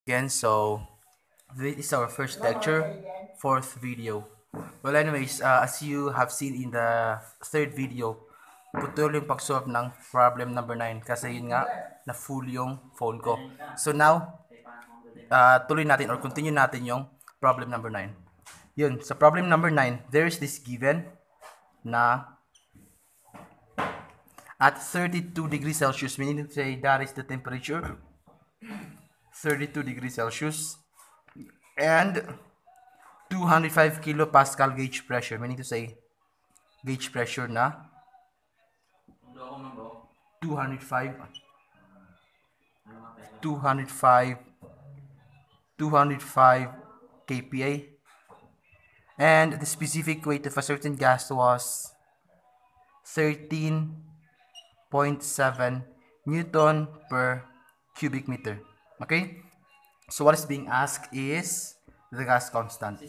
again. So this is our first lecture, fourth video. Well, anyways, as you have seen in the third video, putol yung pag-solve ng problem number 9 kasi yun nga, na full yung phone ko. So now, tuloy natin or continue natin yung problem number 9. Yun, sa problem number 9, there is this given na at 32 degrees Celsius, meaning to say that is the temperature, 32 degrees Celsius, and 205 kilopascal gauge pressure, meaning to say gauge pressure na 205 kPa, and the specific weight of a certain gas was 13.7 Newton per cubic meter. Okay? So what is being asked is the gas constant.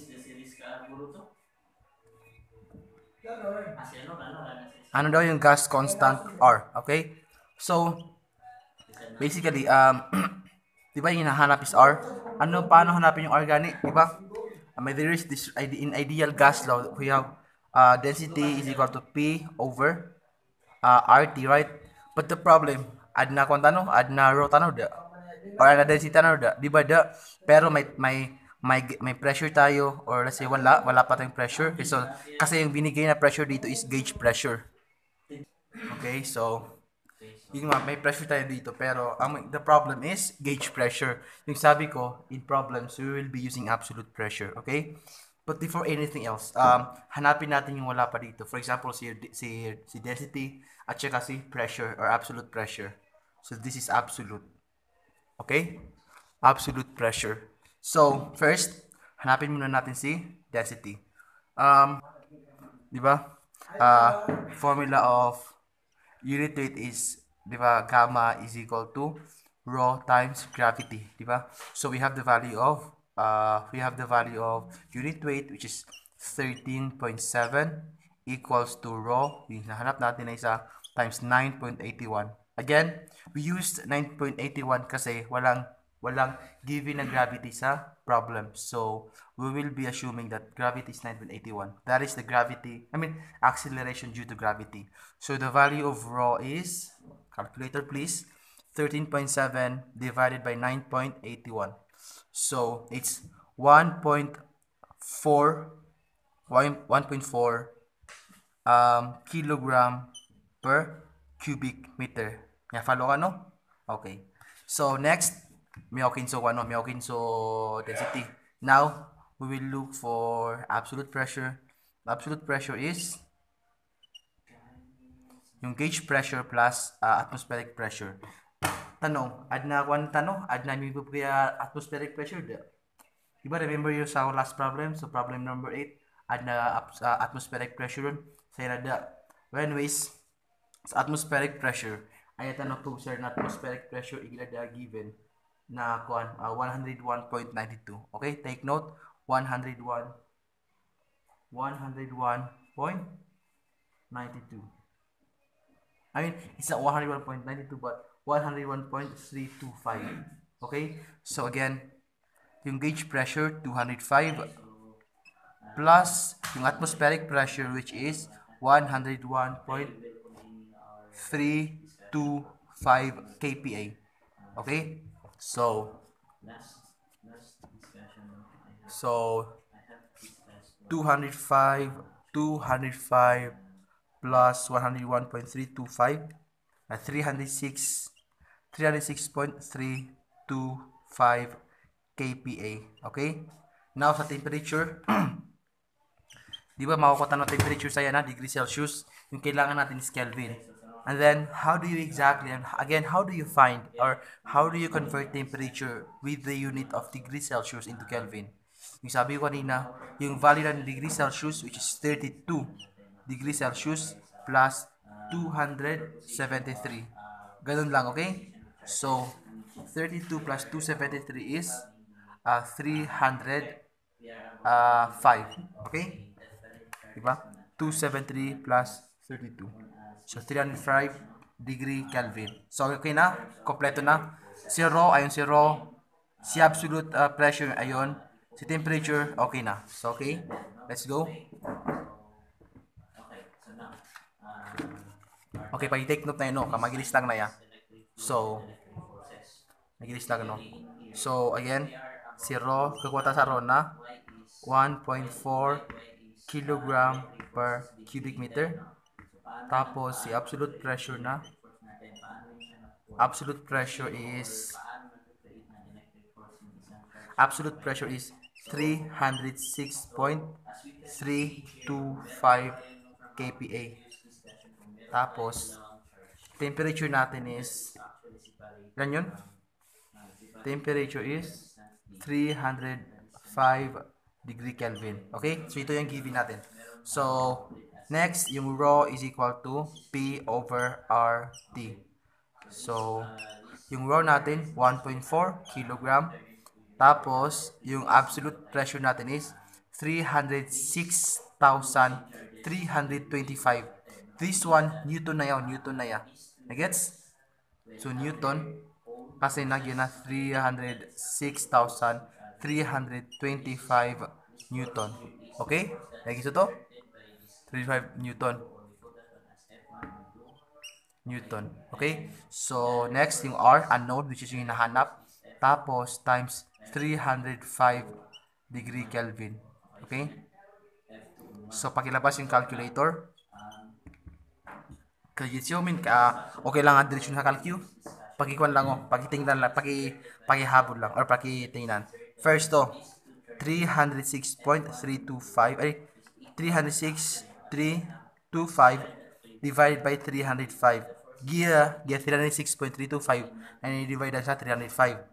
Ano daw yung gas constant R? Okay? So, basically, di ba yung hinahanap is R? Paano hanapin yung R gani? Di ba? There is this, in ideal gas law, we have density is equal to P over RT, right? But the problem, add na rho tano da. Or add na density tano da. Di ba da? Pero may pressure tayo, or let's say wala pa tayong pressure. So, kasi yung binigay na pressure dito is gauge pressure. Okay, so yung may pressure tayo dito, pero the problem is gauge pressure. Yung sabi ko, in problems, we will be using absolute pressure, okay? But before anything else, hanapin natin yung wala pa dito. For example, si density at saka si pressure or absolute pressure. So this is absolute. Okay? Absolute pressure. So, first, hanapin muna natin si density. Di ba? Formula of unit weight is, di ba, gamma is equal to rho times gravity, di ba? So we have the value of unit weight, which is 13.7 equals to rho, yung nahanap natin na isa, times 9.81. Again, we used 9.81 kasi walang given na gravity sa problem. So we will be assuming that gravity is 9.81. That is the acceleration due to gravity. So the value of rho is, calculator please, 13.7 divided by 9.81. So it's 1.4 kilogram per cubic meter. Nga follow ka, no? Okay. So next, Miyawkinso density. Now, we will look for absolute pressure. Absolute pressure is yung gauge pressure plus atmospheric pressure. Tanong, add na yung atmospheric pressure. Diba, remember yung sa last problem? So, problem number 8, add na atmospheric pressure. Say na da. Well, anyways, sa atmospheric pressure, ay tanong to, sir, na atmospheric pressure, igila given na 101.92. Okay, take note, 101.92. It's not 101.92 but 101.325. Okay, so again, yung gauge pressure 205 plus yung atmospheric pressure, which is 101.325 kPa. Okay, so 205 plus 101.325 at 306.325 kPa. Okay? Now sa temperature, di ba makukuha ng temperature sa yan, degree Celsius, yung kailangan natin is Kelvin. And then, how do you find or how do you convert temperature with the unit of degree Celsius into Kelvin? Yung sabi ko kanina, yung value ng degree Celsius, which is 32 degree Celsius plus 273. Ganun lang, okay? So, 32 plus 273 is 305. Okay? Diba? 273 plus 32. So, 305 degree Kelvin. So, okay na? Kompleto na? Si rho, ayun si rho. Si absolute pressure, ayun. Si temperature, okay na. So, okay. Let's go. Okay, pag-take note na yun, no? Magilis lang na ya. So, magilis lang, no? So, again, si Rho, kakuha sa Rho na 1.4 kilogram per cubic meter. Tapos, si absolute pressure is absolute pressure is 306.325 kPa. Tapos, temperature natin is, yan yun? Temperature is 305 degree Kelvin. Okay? So, ito yung given natin. So, next, yung rho is equal to P over RT. So, yung rho natin, 1.4 kilogram. Tapos, yung absolute pressure natin is 306,325. This one, Newton na yan, Newton na yan. Nagets? So, Newton, kasi nagyan na 306,325 Newton. Okay? Nagets ito? 35 Newton. Newton. Okay? So, next, yung R, unknown, which is yung hinahanap. Tapos, times 305 degree Kelvin. Okay? So, pakilabas yung calculator. Kaya-assume okay lang ang direksyon sa calcu. Pagikuan lang pakitingnan lang, pakihabol lang, or pakitingnan. First to, 306.325, ay, 306.325 divided by 305. Gia 306.325, and i-divide sa 305.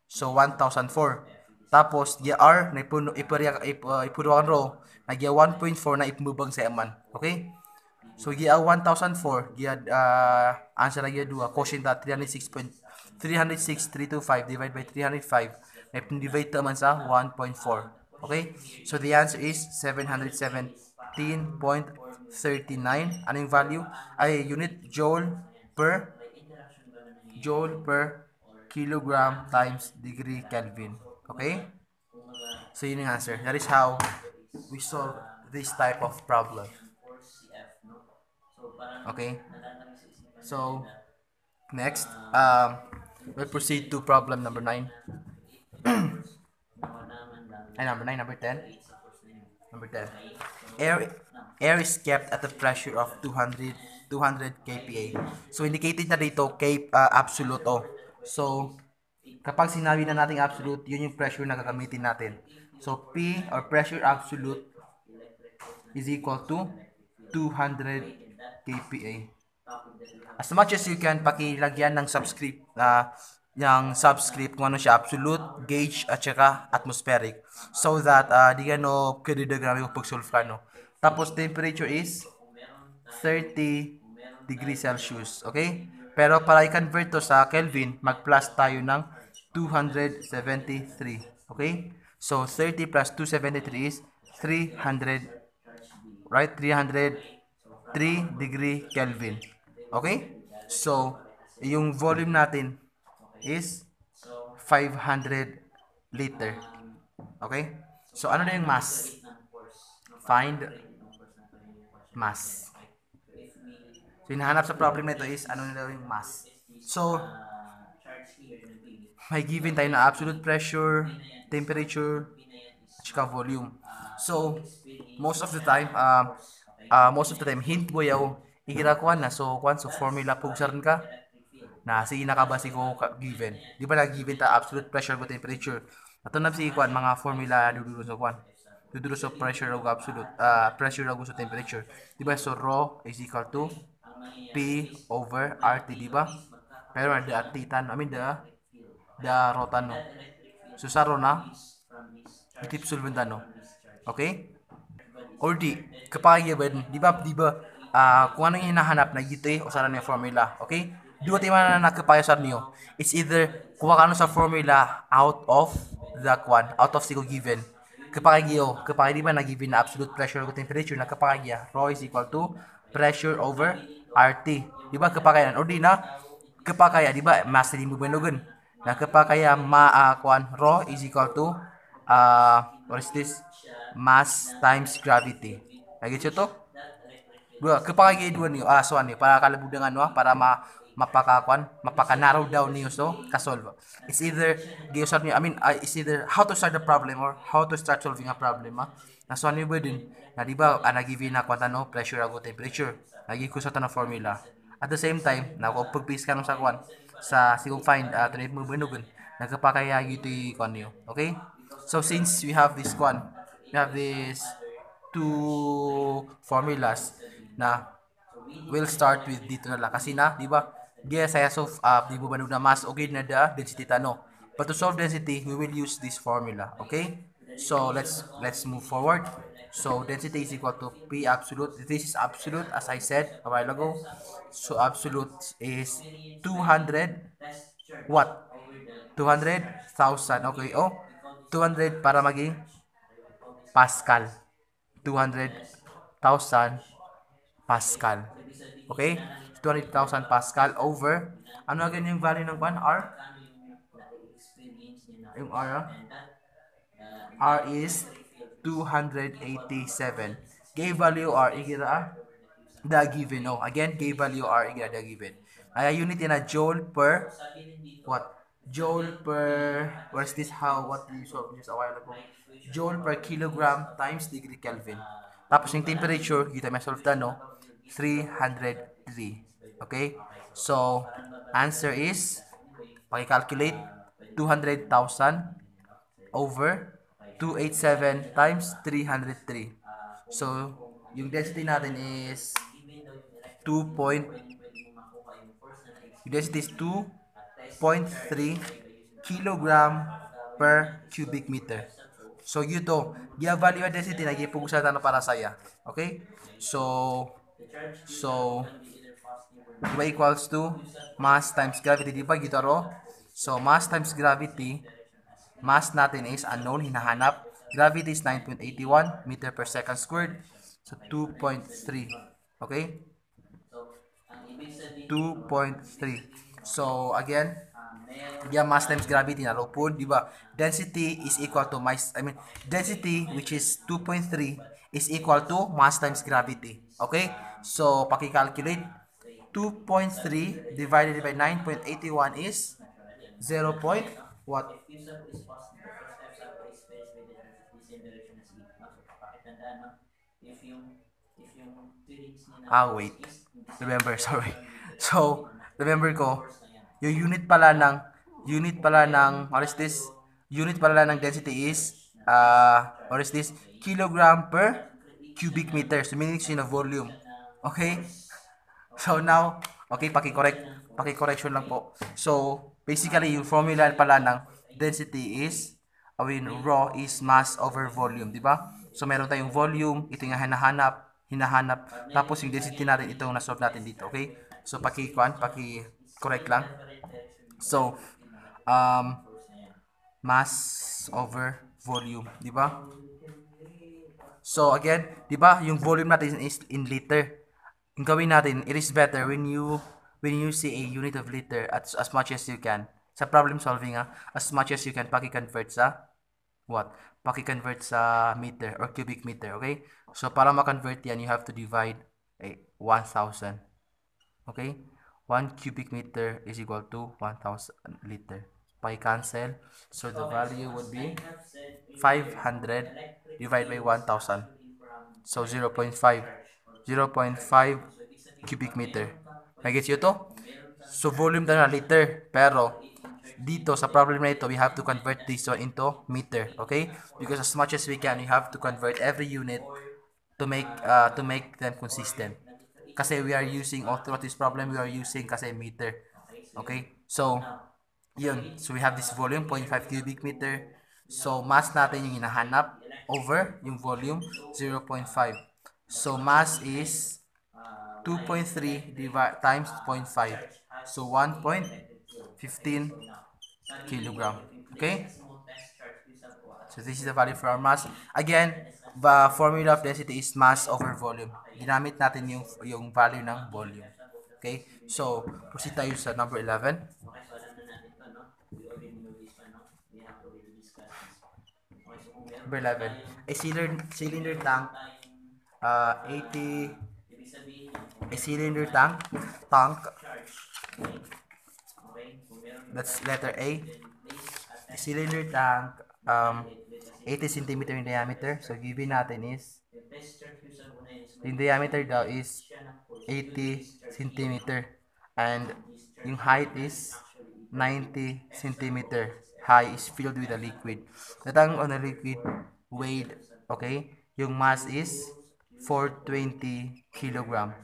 So, 1,004. Tapos, gia R, na ipuno ang row, na gia 1.4 na ipumubang sa aman. Okay? So, gia 1,004, gia, answer na gia 2, quotient na 306.325 divided by 305, na ipundivide naman sa 1.4. Okay? So, the answer is 717.39. Ano yung value? Ay, unit joule per kilogram times degree Kelvin. Okay? So, yun yung answer. That is how we solve this type of problem. Okay? So, next, we'll proceed to problem number 9. Ay, number 9, number 10. Number 10. Air is kept at a pressure of 200 kPa. So, indicated na dito, absolute. So, kapag sinabi na natin absolute, yun yung pressure na gagamitin natin. So, P, or pressure absolute, is equal to 200 kPa. As much as you can, pakilagyan ng subscript, kung ano siya, absolute, gauge, at saka atmospheric. So that, di ka kadidiagram yung pag-solve ka, no? Tapos, temperature is 30 degrees Celsius. Okay? Pero para i-convert to sa Kelvin, mag-plus tayo ng 273. Okay? So, 30 plus 273 is 300, right? 303 degree Kelvin. Okay? So, yung volume natin is 500 liter. Okay? So, ano na yung mass? Find mass. So, hinahanap sa problem na ito is ano na yung mass. So, may given tayo na absolute pressure, temperature, at saka volume. So, most of the time, hint mo yaw, igirakuan na. So, formula pugsaran ka, na sige nakabasi ko given. Di ba na-given ta absolute pressure ko temperature. Ato na sige kuan mga formula dudulo sa kuan. Dudulo sa pressure o absolute pressure o sa temperature. Di ba so rho is equal to P over RT, di ba? Pero the titan, the rotan no. So sa rho na itip sulvendan no. Okay? Or kapag di ba kung ano yung hinahanap na gito o sa yung formula, okay? Dua tayo na nakapayasar niyo. It's either kuha ka sa formula out of sigo given. Kapag di ba na-given na absolute pressure o temperature na kapag rho is equal to pressure over RT. Di ba kapag yan? Or di na kapag di ba mass din mo benugan. Na kapag kaya rho is equal to what is this? Mass times gravity. Nagit to? Bro, kapag kaya niyo, so ano, para kalabudan ano, para mapaka-narrow down niyo so, kasolve. It's either, giusap niyo, it's either how to start the problem or how to start solving a problem, Naso ano ba din, na di ba, nagivi na kwanta no, pressure ako temperature. Nagiko sa tanong formula. At the same time, pag-base ka nung sa kwan, sa sigong find, trade mo binugun, nagkapakaya ito yung kwan niyo. Okay? So, since we have this kwan, we have this two formulas na we'll start with dito na lang kasi na di ba yes saya solve di ba na mas okay na the density tano but to solve density we will use this formula okay so let's move forward so density is equal to P absolute this is absolute as I said a while ago so absolute is 200 what 200,000 okay 200 para maging Pascal 200,000 Pascal. Okay? 200,000 Pascal over, ano again yung value ng kwan? R? Yung R, R is 287. Gave value R, ikita the given. No, again, gave value R, ikita the given. Ay, unit in a joule per, what? Joule per, where's this, what we saw just a while ago? Joule per kilogram times degree Kelvin. Tapos yung temperature, kita may solve na, no? 303. Okay? So, answer is, paki-calculate, 200,000 over 287 times 303. So, yung density natin is 2. Yung density is 2.3 kilogram per cubic meter. So, yun to. Yung value of density, nag-ipugusan na para saya. Okay? So, diba equals to mass times gravity, diba gitaro? So, mass times gravity, mass natin is unknown, hinahanap. Gravity is 9.81 meter per second squared. So, 2.3. Okay? 2.3. So, again, mass times gravity na po, di ba? Density is equal to density which is 2.3 is equal to mass times gravity. Okay? So, paki-calculate 2.3 divided by 9.81 is 0. What? Wait. Remember, sorry. So, remember ko, yung what is this? Unit pala ng density is, what is this? Kilogram per cubic meter. So, meaning in a volume. Okay? So, now, okay, paki-correction lang po. So, basically, yung formula pala ng density is, rho is mass over volume, di ba? So, meron tayong volume, ito yung hinahanap, tapos yung density natin, itong na-solve natin dito, okay? So, paki-correct lang. So, mass over volume, di ba? So, again, di ba, yung volume natin is in liter. Yung gawin natin, it is better when you see a unit of liter as much as you can. Sa problem solving, as much as you can, paki-convert sa what? Paki-convert sa meter or cubic meter, okay? So, para ma-convert yan, you have to divide 1,000. Okay? 1 cubic meter is equal to 1,000 liter. Paki-cancel. So, the value would be 500 divided by 1,000. So, 0.5. 0.5 cubic meter. Nagets nyo to? So, volume na liter. Pero, dito sa problem na ito, we have to convert this one into meter. Okay? Because as much as we can, we have to convert every unit to make them consistent. Kasi we are using, throughout this problem, we are using kasi meter. Okay? So, yun. So, we have this volume, 0.5 cubic meter. So, mass natin yung hinahanap over yung volume, 0.5. So, mass is 2.3 times 0.5. So, 1.15 kilogram. Okay? So, this is the value for our mass. Again, the formula of density is mass over volume. Ginamit natin yung value ng volume. Okay? So, proceed tayo sa number 11. Number 11. A cylinder tank, 80, a cylinder tank, that's letter A. A cylinder tank, 80 centimeter in diameter. So, given natin is, yung diameter daw is 80 centimeter. And yung height is 90 centimeter. High is filled with a liquid. The tank on a liquid weighed, okay? Yung mass is 420 kilogram.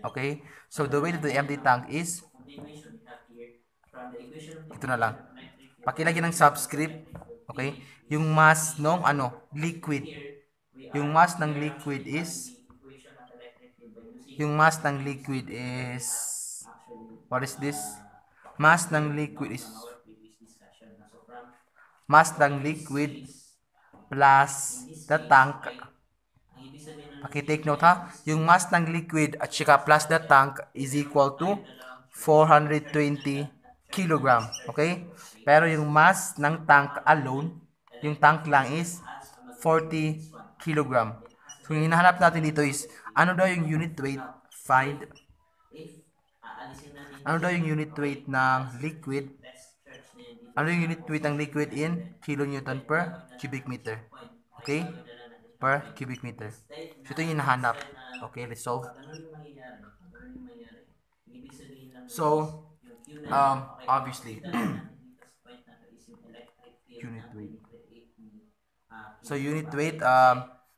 Okay? So, the weight of the empty tank is, ito na lang. Pakilagay ng subscript, okay? Yung mass ng liquid. Yung mass ng liquid is, what is this? Mass ng liquid is, mass ng liquid plus the tank. Paki-take note ha. Yung mass ng liquid at saka plus the tank is equal to 420 kilogram. Okay? Pero yung mass ng tank alone, yung tank lang is 40 kilogram. So, yung hinahanap natin dito is, ano daw yung unit weight? Ano daw yung unit weight ng liquid? Ano yung unit weight ng liquid in kilonewton per cubic meter? Okay? Per cubic meter. So, ito yung hinahanap. Okay, let's solve. So, obviously, unit weight. So, unit weight,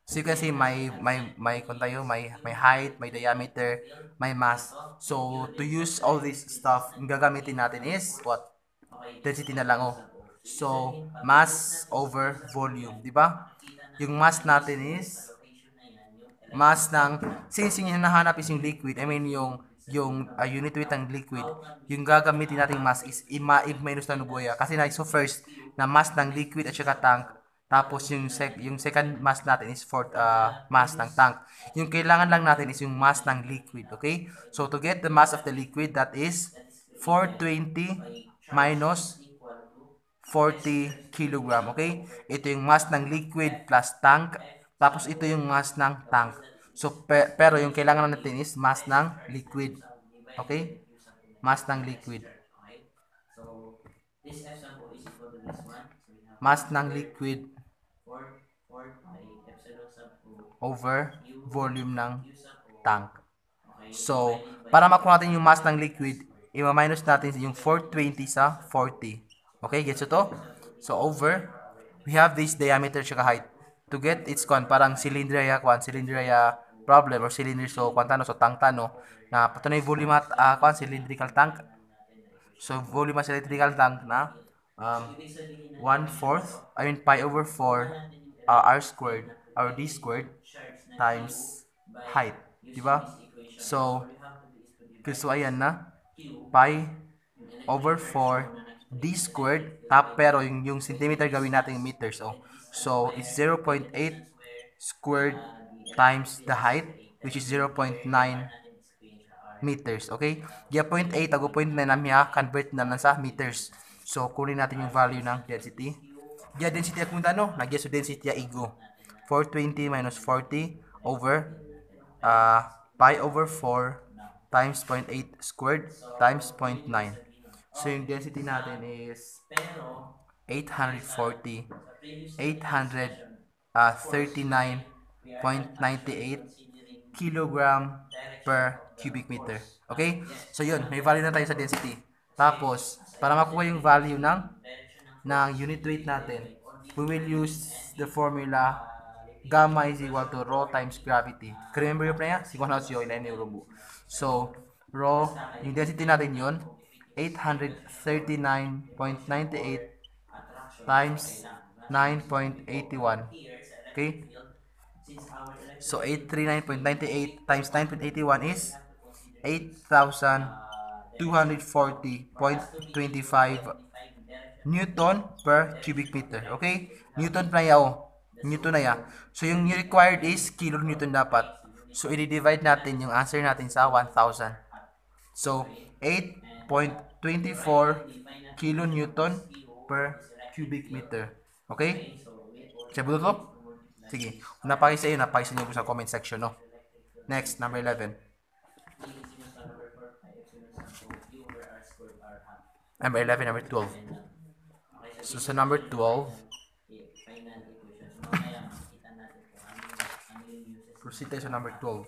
so you can see my height, my diameter, my mass. So, to use all this stuff, yung gagamitin natin is what? Density na lang, oh. So, mass over volume, di ba? Yung mass natin is mass ng, since yung hinahanap is yung liquid, I mean yung unit weight ng liquid, yung gagamitin nating mass is i-minus na nubuya. Kasi na, so first, na mass ng liquid at saka tank, tapos yung second mass natin is fourth mass ng tank. Yung kailangan lang natin is yung mass ng liquid, okay? So, to get the mass of the liquid, that is 420 minus 40 kilogram, okay? Ito yung mass ng liquid plus tank, tapos ito yung mass ng tank. So, pero yung kailangan natin is mass ng liquid, okay? Mass ng liquid. Mass ng liquid over volume ng tank. So, para makuha natin yung mass ng liquid, i-minus natin yung 420 sa 40. Okay, gets ito? So, over, we have this diameter tsaka height. To get its parang cylinder problem or cylinder, so tank tano, na patunay volume at cylindrical tank. So, volume at cylindrical tank na 1/4, pi over 4 r squared or d squared times height. Diba? So, ayan na. Pi over 4 d squared. Pero yung centimeter gawin natin meters. Oh. So, it's 0.8 squared times the height, which is 0.9 meters. Okay? Gya 0.8 ago 0.9 namin convert na sa meters. So, kunin natin yung value ng density. Gya density akong no? Nagya so density igo. 420 minus 40 over pi over 4 times 0.8 squared times 0.9. So, yung density natin is 840, 839.98 kilogram per cubic meter. Okay? So, yun. May value na tayo sa density. Tapos, para makuha yung value ng unit weight natin, we will use the formula gamma is equal to rho times gravity. Remember yung playa? Siguro siyo ilayin yung rumbo. So, rho, yung density natin yun, 839.98 times 9.81. Okay? So, 839.98 times 9.81 is 8,240.25 Newton per cubic meter. Okay? Newton na Newton na yan. So, yung required is kilonewton dapat. So, i-divide natin yung answer natin sa 1,000. So, 8.24 kilonewton per cubic meter. Okay? Kasi buto to? Sige. Kung napakisa nyo sa comment section, no? Next, number 11. Number 11, number 12. So, sa number 12, proceed tayo sa number 12.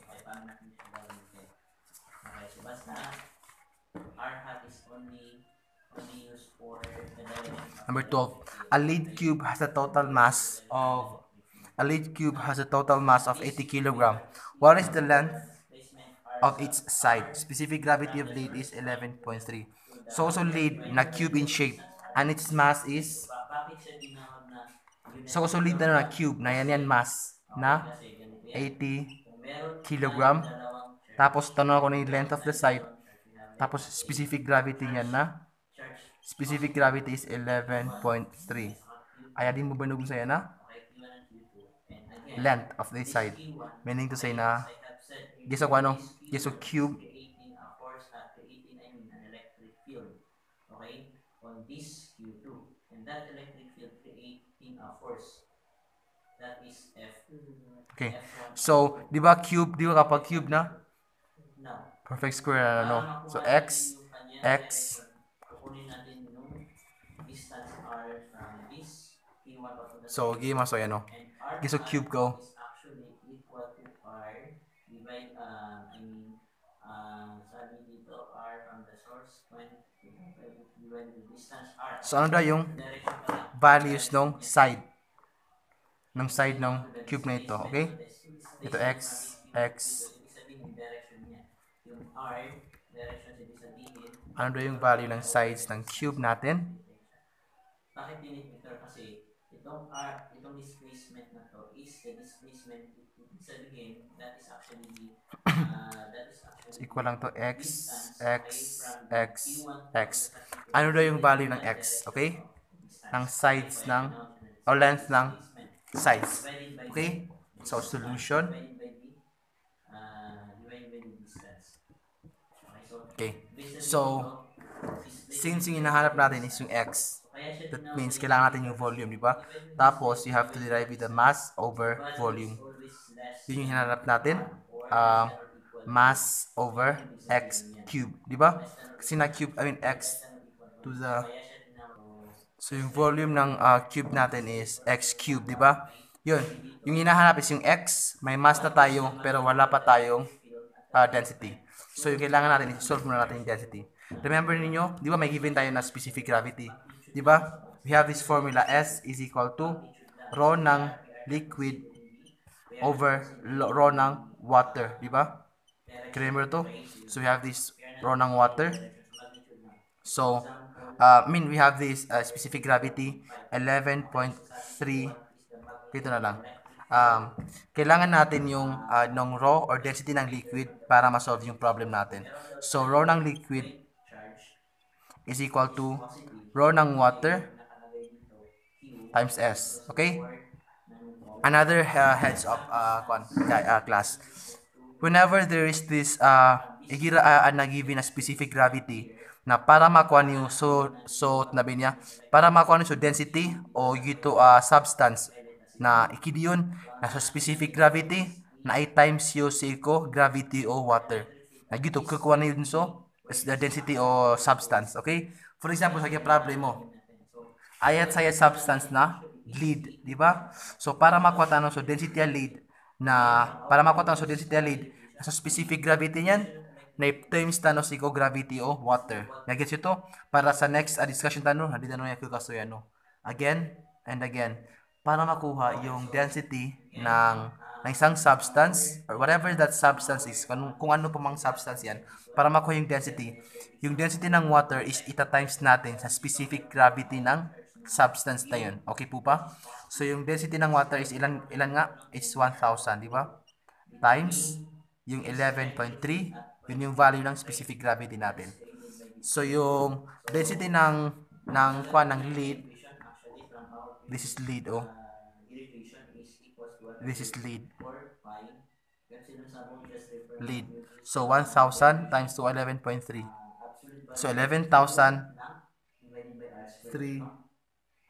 Number 12. A lead cube has a total mass of 80 kilogram. What is the length of its side? Specific gravity of lead is 11.3. So lead na cube in shape and its mass is lead na cube na yan mass na 80 kilogram. Tapos tanong ako na yung length of the side. Tapos specific gravity niyan na is 11.3. Ayadin mo ba nung saya na? Length of the side. Meaning to say na guess ko ano? Guess ko cube on this Q2. And that electric field creating a force. That is F. Okay. So, di ba cube, di ba kapag cube na? Perfect square, ano? So, x. So, game so yan, no? Okay, so cube ko. So, ano daw yung values ng side ng cube na ito, okay? Ito x. Ano daw yung value ng sides ng cube natin? Bakit pinipicture? Kasi itong displacement na to is the displacement, ibig sabihin, that is actually so equal lang to x. Ano daw yung value ng x, okay? Ng sides ng, o length ng sides. Okay? So, solution. Okay. So, since yung hinahanap natin is yung x, that means kailangan natin yung volume, di ba? Tapos, you have to derive with the mass over volume. Yun yung hinahanap natin. Mass over x cube, di ba? Kasi na cube, x to the... So, yung volume ng cube natin is x cube, di ba? Yun. Yung hinahanap is yung x, may mass na tayo, pero wala pa tayong density. So, yung kailangan natin, i-solve muna natin yung density. Remember niyo, di ba may given tayo na specific gravity? Di ba? We have this formula, S is equal to rho ng liquid over rho ng water. Di ba? Remember to? So, we have this rho ng water. So, we have this specific gravity, 11.3. Dito na lang. Kailangan natin yung ng rho or density ng liquid para ma-solve yung problem natin. So, rho ng liquid is equal to rho ng water times S. Okay? Another heads up class. Whenever there is this given a specific gravity na para makuha niyo para makuha niyo density o gito substance na ikidiyon nasa specific gravity na I times yo ko gravity o water. Na gito kukuha niyo dun the density o substance, okay? For example, sa problem mo, ayat saya substance na lead, di ba? So para makuha tayo density lead sa specific gravity niyan na times tanos iko gravity o water. Nagets ito para sa next discussion tano, hindi na yung kaso yan, no? Again and again para makuha yung density ng isang substance or whatever that substance is, kung ano pa mang substance yan, para makuha yung density ng water is ita-times natin sa specific gravity ng substance na yun. Okay po pa? So, yung density ng water is ilan nga? It's 1,000, di ba? Times yung 11.3, yun yung value ng specific gravity natin. So, yung density ng lead, this is lead, oh. This is lead. Lead. So, 1,000 times to 11.3. So, 11,300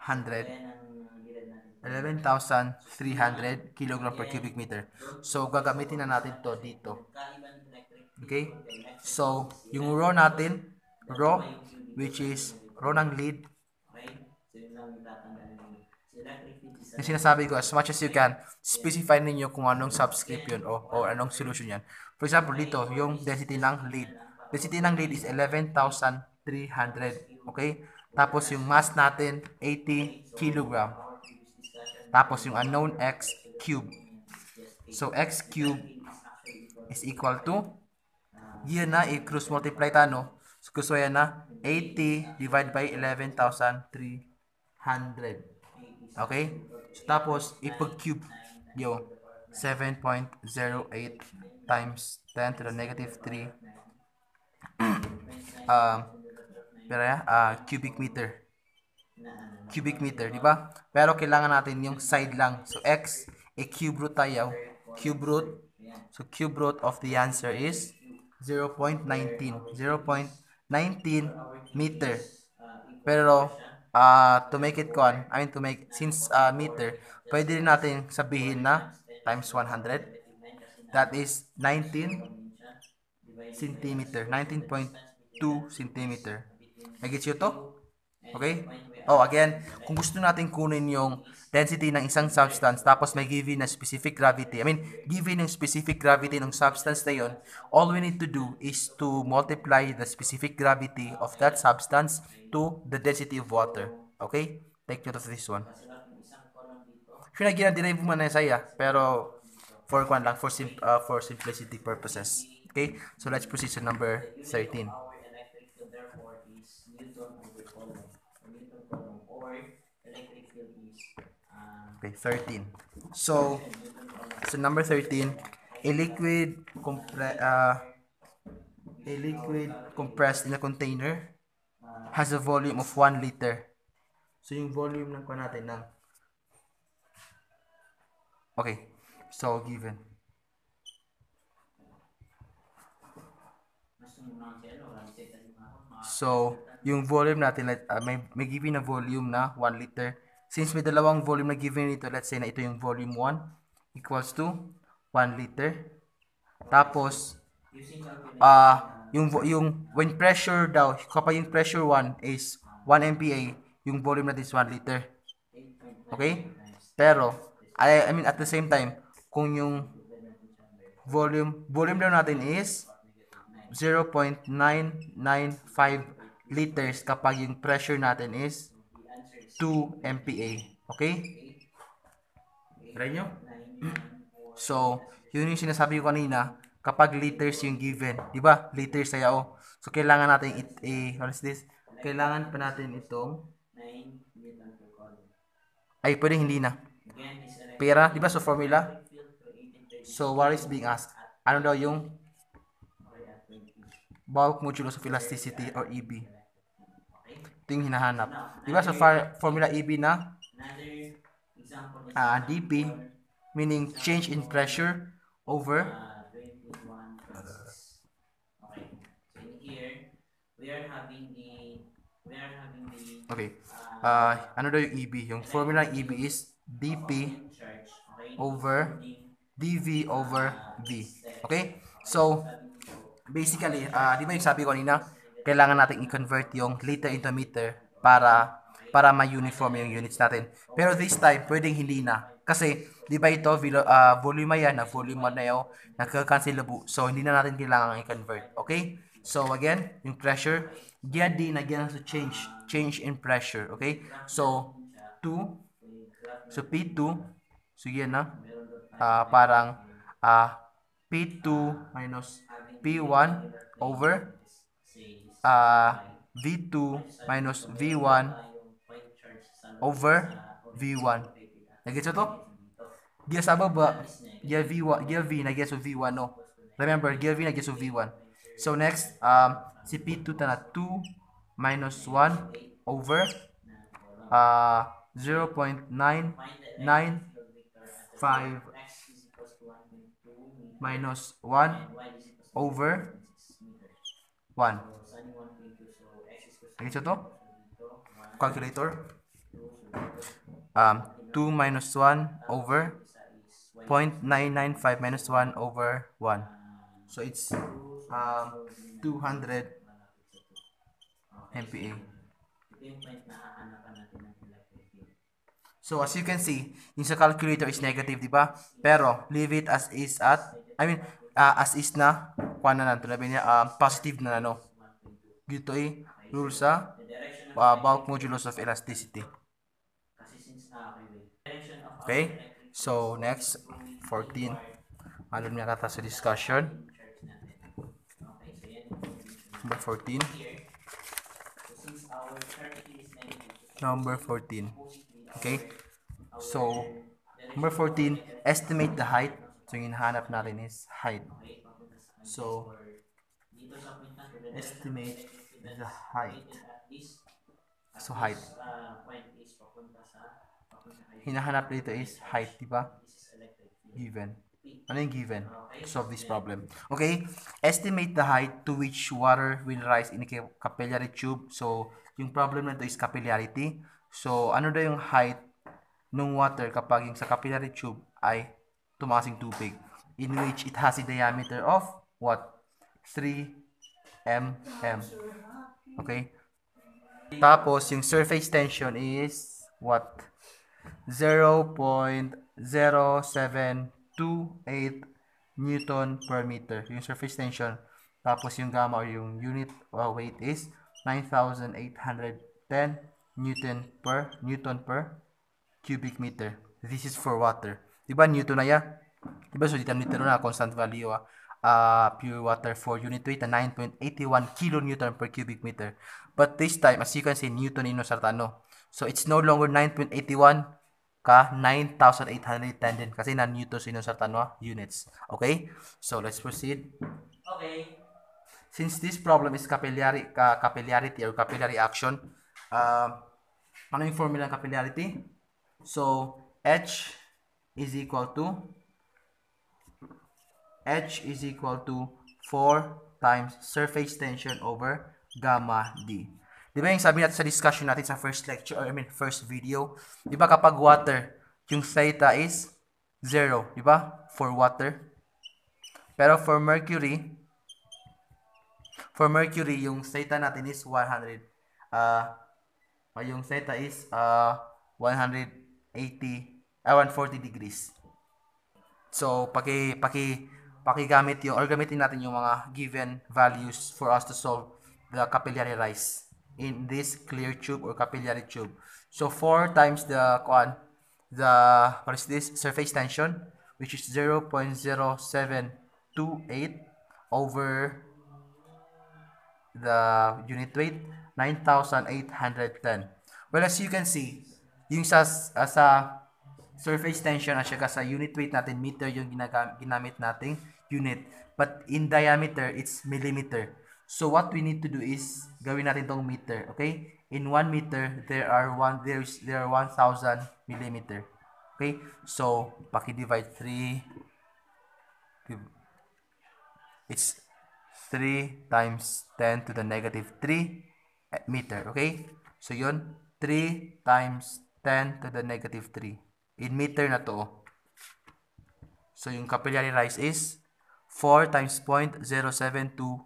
11,300 kilogram per cubic meter. So, gagamitin na natin to dito. Okay? So, yung raw natin, raw, which is raw ng lead, yung sinasabi ko, as much as you can, specify ninyo kung anong subscript yun o anong solution yan. For example, dito, yung density ng lead. Density ng lead is 11,300. Okay? Tapos yung mass natin, 80 kilogram. Tapos yung unknown x cube. So, x cube is equal to, yun na, i-cross multiply tano. So, gusto yan na, 80 divided by 11,300. Okay? So, tapos, ipag-cube yung 7.08 times 10 to the negative 3 cubic meter. Cubic meter, di ba? Pero kailangan natin yung side lang. So, x, cube root tayo. Cube root. So, cube root of the answer is 0.19. 0.19 meter. Pero, to make it since meter, pwede rin natin sabihin na times 100. That is 19 centimeter. 19.2 centimeter. Nagets nyo to? Okay? Oh, again, kung gusto natin kunin yung density ng isang substance tapos may given na specific gravity, given yung specific gravity ng substance na yun, all we need to do is to multiply the specific gravity of that substance to the density of water. Okay? Take note of this one. Sure na gina-derive mo na saya, pero for simplicity purposes. Okay? So let's proceed to number 13. Okay, 13. So number 13, a liquid compressed in a container has a volume of 1 liter. So yung volume ng natin ng okay. So given. So yung volume natin may given na volume na 1 liter. Since may dalawang volume na given nito, let's say na ito yung volume 1 equals to 1 liter. Tapos yung when pressure daw, kapag yung pressure 1 is 1 MPa, yung volume natin is 1 liter. Okay? Pero at the same time, kung yung volume daw natin is 0.995 liters kapag yung pressure natin is 2 MPa. Okay? Try nyo? So, yun yung sinasabi ko kanina, kapag liters yung given, di ba? Liters ay So, kailangan natin what is this? Kailangan pa natin itong pwede hindi na. Pera, di ba? So, formula. So, what is being asked? Ano daw yung bulk modulus of elasticity or EB? Ito yung hinahanap. Di ba? So, formula EB na dP, meaning change in pressure over okay. Ano daw yung EB? Yung formula ng EB is dP over dV over V. Okay? So, basically, di ba yung sabi ko kanina, kailangan natin i-convert yung liter into meter para ma-uniform yung units natin. Pero this time, pwedeng hindi na. Kasi, di ba ito, volume yan, na volume na yun, nagka-cancelable. So, hindi na natin kailangan i-convert. Okay? So, again, yung pressure, diyan din, again, so change in pressure. Okay? So, 2, so P2, so yan na, parang P2 minus P1 over V2 minus V1 over V1. Nagets to? Dia sa baba, dia V1, dia V na so V1 no. Remember, dia V na so V1. So next, si P2 na 2 minus 1 over 0.995 minus 1 over 1. Nagets to? Calculator. 2 minus 1 over 0.995 minus 1 over 1. So it's 200 MPa. So as you can see, yung sa calculator is negative, di ba? Pero leave it as is at, as is na, kuha na lang, tunabi niya, positive na ano. Dito ay rule sa bulk modulus of elasticity. Okay? So next, 14. Ano niya kata sa discussion? Number 14. Number 14. Okay? So, number 14, estimate the height. So, yung hinahanap natin is height. So, estimate the height. So, height. Hinahanap dito is height, di ba? Given. Ano yung given? To solve this problem. Okay? Estimate the height to which water will rise in a capillary tube. So, yung problem na ito is capillarity. So, ano daw yung height ng water kapag yung sa capillary tube ay tumakas yung tubig? In which it has a diameter of what? 3 mm. Okay? Tapos, yung surface tension is what? 0.0728 Newton per meter. Yung surface tension. Tapos yung gamma or yung unit weight is 9,810 Newton per cubic meter. This is for water. Diba Newton na yan? Diba so dito Newton na constant value pure water for unit weight na 9.81 kilonewton per cubic meter. But this time, as you can see, Newton ino sartano. So it's no longer 9.81 ka 9,810 din kasi na Newton ino sartano units. Okay? So let's proceed. Okay. Since this problem is capillarity or capillary action, ano yung formula ng capillarity? So H is equal to 4 times surface tension over gamma D. Di ba yung sabi natin sa discussion natin sa first lecture, first video, di ba kapag water, yung theta is 0, di ba? For water. Pero for mercury, yung theta natin is 100. Yung theta is 140 degrees. So, pakigamit yung, or gamitin natin yung mga given values for us to solve the capillary rise in this clear tube or capillary tube. So 4 times the what is this surface tension, which is 0.0728 over the unit weight 9,810. Well, as you can see, yung sa surface tension at saka sa unit weight natin, meter yung ginamit nating unit. But in diameter, it's millimeter. So what we need to do is gawin natin tong meter, okay? In 1 meter, there are 1,000 millimeter. Okay? So paki-divide 3. It's 3 times 10 to the negative 3 meter, okay? So yun, 3 times 10 to the negative 3. In meter na to. So yung capillary rise is 4 times 0.0728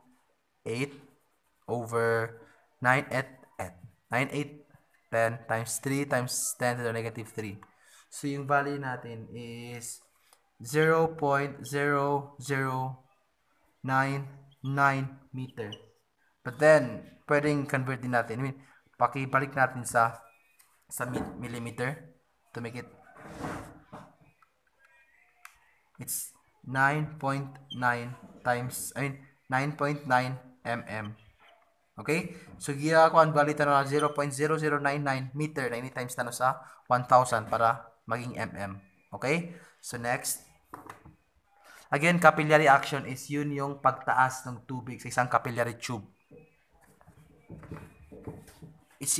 over 9,810 times 3 times 10 to the negative 3. So yung value natin is 0.0099 meter. But then, pwedeng convert din natin. Pakibalik natin sa millimeter to make it. It's 9.9 times, 9.9 mm. Okay? So, ginakuan value na 0.0099 meter na ini times na sa 1,000 para maging mm. Okay? So, next. Again, capillary action is yun yung pagtaas ng tubig sa isang capillary tube. It's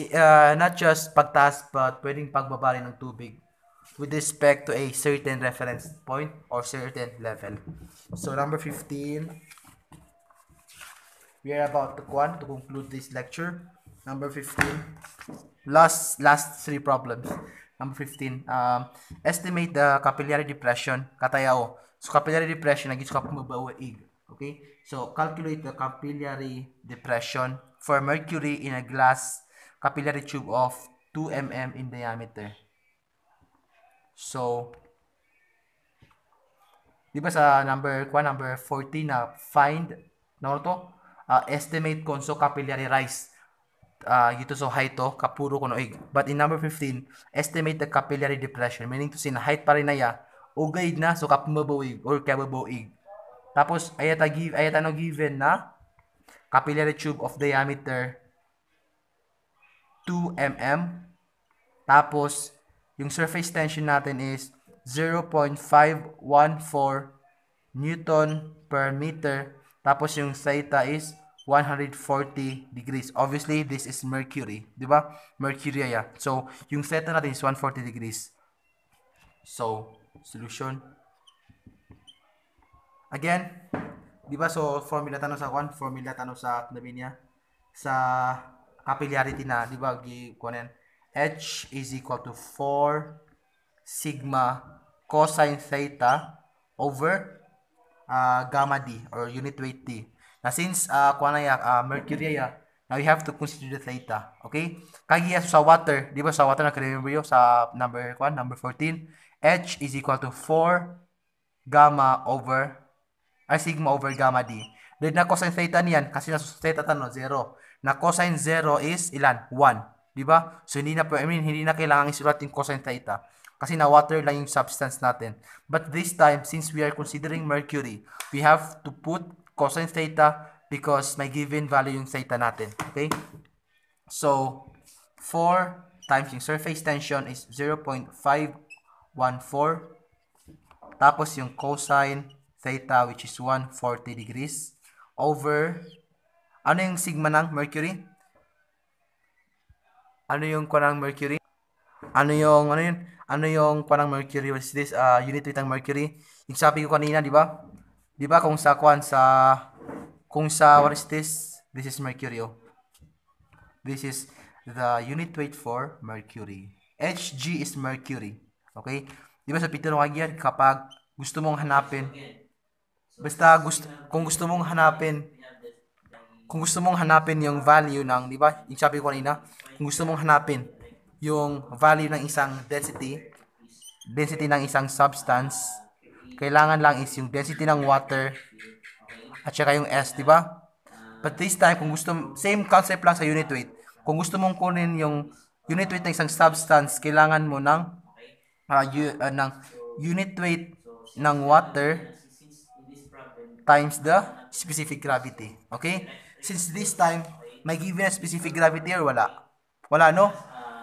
not just pagtaas but pwedeng pagbaba rin ng tubig with respect to a certain reference point or certain level. So number 15, we are about to conclude this lecture. Number 15. Last three problems. Number 15. Estimate the capillary depression. Katayaw. So, capillary depression, naging sa mabawaig. Okay? So, calculate the capillary depression for mercury in a glass capillary tube of 2 mm in diameter. So, di ba sa number 14 na find, no to? Estimate konso capillary rise. Ito so height to, kapuro ko noig. But in number 15, estimate the capillary depression. Meaning to say na height pa rin na ya, ugay na, so kapmabawiig or kababawiig. Tapos, ayata no given na capillary tube of diameter 2 mm. Tapos, yung surface tension natin is 0.514 Newton per meter. Tapos, yung theta is 140 degrees. Obviously, this is mercury. Di ba? Mercury ya. So, yung theta natin is 140 degrees. So, solution. Again, di ba? So, formula tanong sa tabi niya. Sa capillarity na, di ba? Kunin. H is equal to 4 sigma cosine theta over gamma d or unit weight d. Now, since mercury now you have to consider the theta. Okay? Kaya sa water, di ba sa water na-remember yun sa number 14, H is equal to 4 sigma over gamma d. Then na cosine theta niyan, kasi na theta tanong 0. Na cosine 0 is ilan? 1. Di ba? So hindi na kailangan isulat yung cosine theta. Kasi na water lang yung substance natin. But this time, since we are considering mercury, we have to put cosine theta because may given value yung theta natin. Okay? So, 4 times yung surface tension is 0.514. Tapos yung cosine theta which is 140 degrees over, ano yung sigma ng mercury? Ano yung kwanang mercury? Ano yung kwanang mercury? What is this? Unit weight ng mercury. Yung sabi ko kanina, di ba? Di ba kung sa what is this? This is mercury. Oh. This is the unit weight for mercury. Hg is mercury. Okay? Di ba sa pitulong agyan, kapag gusto mong hanapin, kung gusto mong hanapin yung value ng, di ba? Yung sabi ko kanina, kung gusto mong hanapin yung value ng isang density ng isang substance, kailangan lang is yung density ng water at saka yung S, di ba? But this time, same concept lang sa unit weight. Kung gusto mong kunin yung unit weight ng isang substance, kailangan mo ng unit weight ng water times the specific gravity. Okay? Since this time, may given a specific gravity or wala? Wala, no?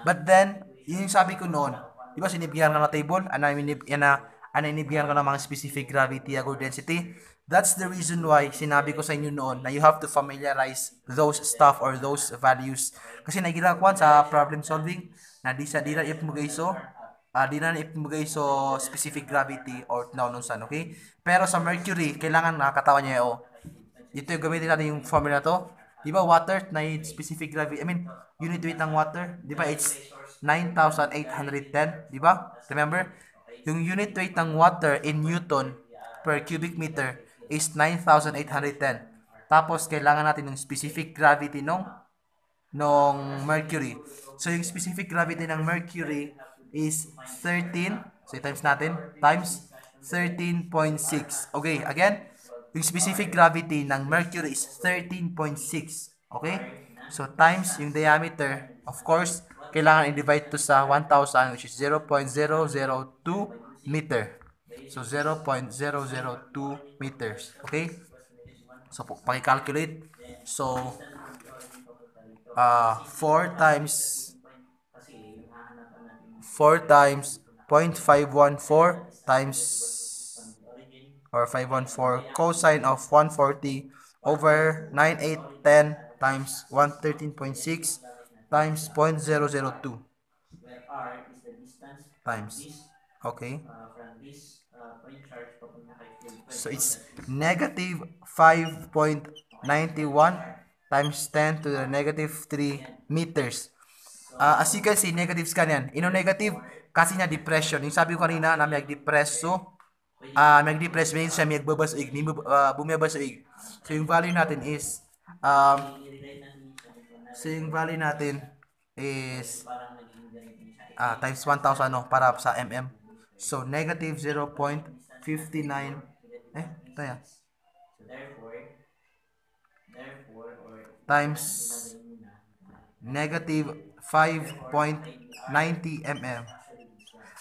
But then, yun yung sabi ko noon. Di ba, sinibigyan ka ng table? Inibigyan ka ng mga specific gravity or density? That's the reason why sinabi ko sa inyo noon na you have to familiarize those stuff or those values. Kasi nagiginakuan sa problem solving na di na ipumugay so specific gravity or naunusan, okay? Pero sa mercury, kailangan nakakatawa niya ito yung gamitin natin yung formula to. Di ba water na specific gravity, unit weight ng water, di ba it's 9,810, di ba? Remember? Yung unit weight ng water in Newton per cubic meter is 9,810. Tapos kailangan natin ng specific gravity nung mercury. So yung specific gravity ng mercury is 13. So times natin, times 13.6. Okay, again, yung specific gravity ng mercury is 13.6. Okay? So, times yung diameter, of course, kailangan i-divide to sa 1,000 which is 0.002 meter. So, 0.002 meters. Okay? So, paki-calculate. So, 4 times 0.514 times or 514 cosine of 140 over 9810 times 113.6 times 0.002 times. Okay. So it's negative 5.91 times 10 to the negative 3 meters. As you can see, negatives ka niyan. Ino negative? Kasi na depression. Yung sabi ko kanina na may depress. So, may depress means siya may babasoig. May bumibasoig. So, yung value natin is, times 1,000 no, para sa mm. So, negative 0.59 tayo. Times negative 5.90 mm.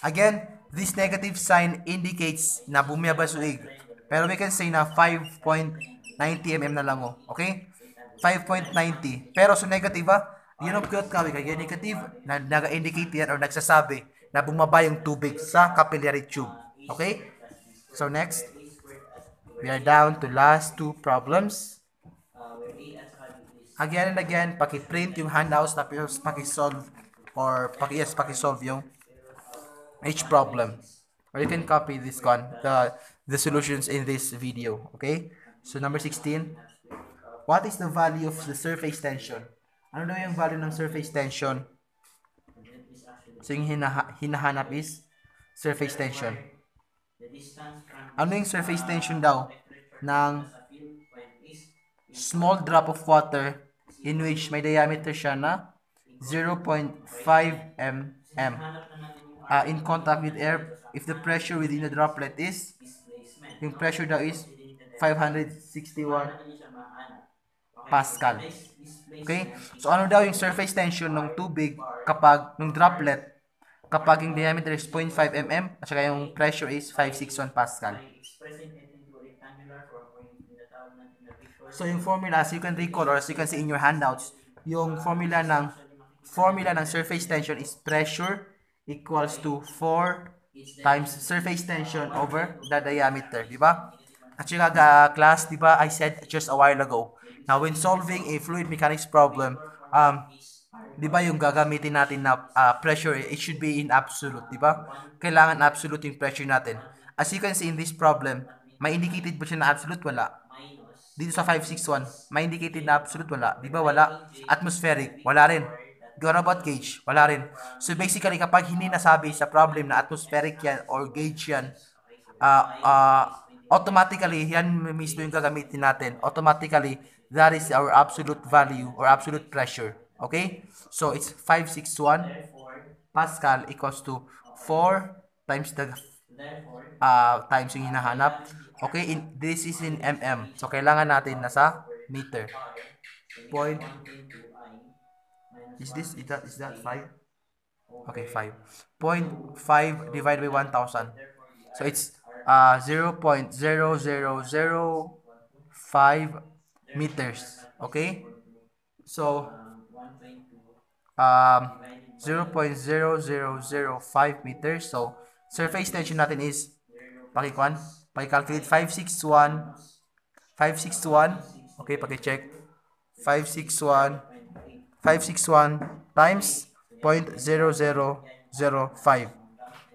Again, this negative sign indicates na bumiyabasuig. Pero we can say na 5.90 mm na lang mo. Okay? 5.90. Pero so negative yun ang piyot kawig. Kaya negative, nag-indicate yan or nagsasabi na bumaba yung tubig sa capillary tube. Okay? So next, we are down to last two problems. Again and again, paki-print yung handouts tapos paki-solve or paki-solve yung each problem. Or you can copy this one, the solutions in this video. Okay? So number 16, what is the value of the surface tension? Ano daw yung value ng surface tension? So yung hinahanap is surface tension. Ano yung surface tension daw ng small drop of water in which may diameter siya na 0.5 mm in contact with air if the pressure within the droplet is, yung pressure daw is 561 Pascal. Okay? So ano daw yung surface tension ng tubig kapag ng droplet kapag yung diameter is 0.5 mm at saka yung pressure is 561 Pascal. So yung formula, as you can recall or as you can see in your handouts, yung formula ng surface tension is pressure equals to 4 times surface tension over the diameter, di ba? At saka class, di ba, I said just a while ago, now when solving a fluid mechanics problem, di ba yung gagamitin natin na pressure, it should be in absolute, di ba? Kailangan absolute yung pressure natin. As you can see in this problem, may indicated ba siya na absolute? Wala. Dito sa 561, may indicated na absolute? Wala. Di ba wala? Atmospheric? Wala rin. What about gauge? Wala rin. So basically, kapag hindi nasabi sa problem na atmospheric yan or gauge yan, automatically, yan mismo yung gagamitin natin. Automatically, that is our absolute value or absolute pressure. Okay? So it's 561 Pascal equals to 4 times the times yung hinahanap. Okay, this is in mm. So kailangan natin nasa meter. Point. Is that 5? Okay, 5. 0.5 divided by 1,000. So it's 0.0005 meters. Okay? So 0.0005 meters. So surface tension natin is paki-calculate 561. Okay, paki-check 561 times 0.0005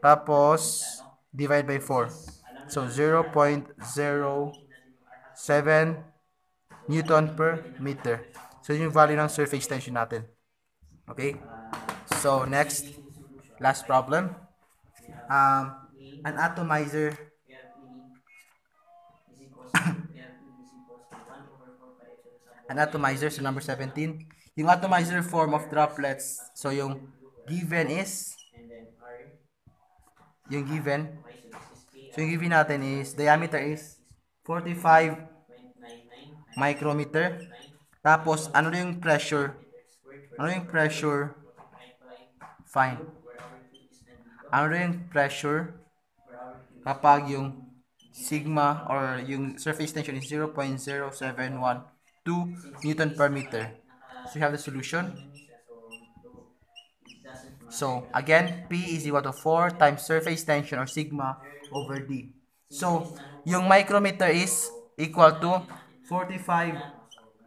tapos divide by 4. So 0.07 Newton per meter. So yung value ng surface tension natin. Okay? So next, last problem. An atomizer so number 17. Yung atomizer form of droplets, so yung given natin is diameter is 45 micrometer. Tapos ano yung pressure? Fine. Ano yung pressure kapag yung sigma or yung surface tension is 0.0712 Newton per meter. So you have the solution. So again, P is equal to 4 times surface tension or sigma over D. So yung micrometer is equal to 45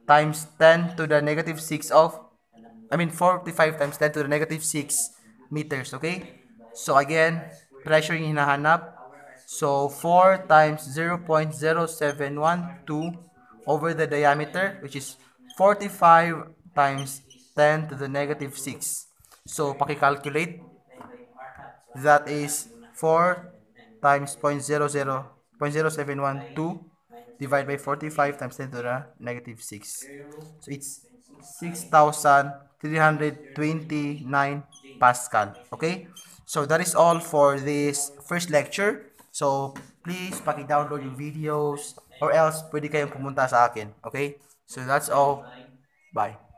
times 10 to the negative 6 45 times 10 to the negative 6 meters. Okay? So again, pressure yung hinahanap. So 4 times 0.0712 over the diameter, which is 45 times 10 to the negative 6. So, paki-calculate. That is 4 times 0.00712 divided by 45 times 10 to the negative 6. So, it's 6,329 Pascal. Okay? So, that is all for this first lecture. So, please paki-download yung videos or else pwede kayong pumunta sa akin. Okay? So, that's all. Bye.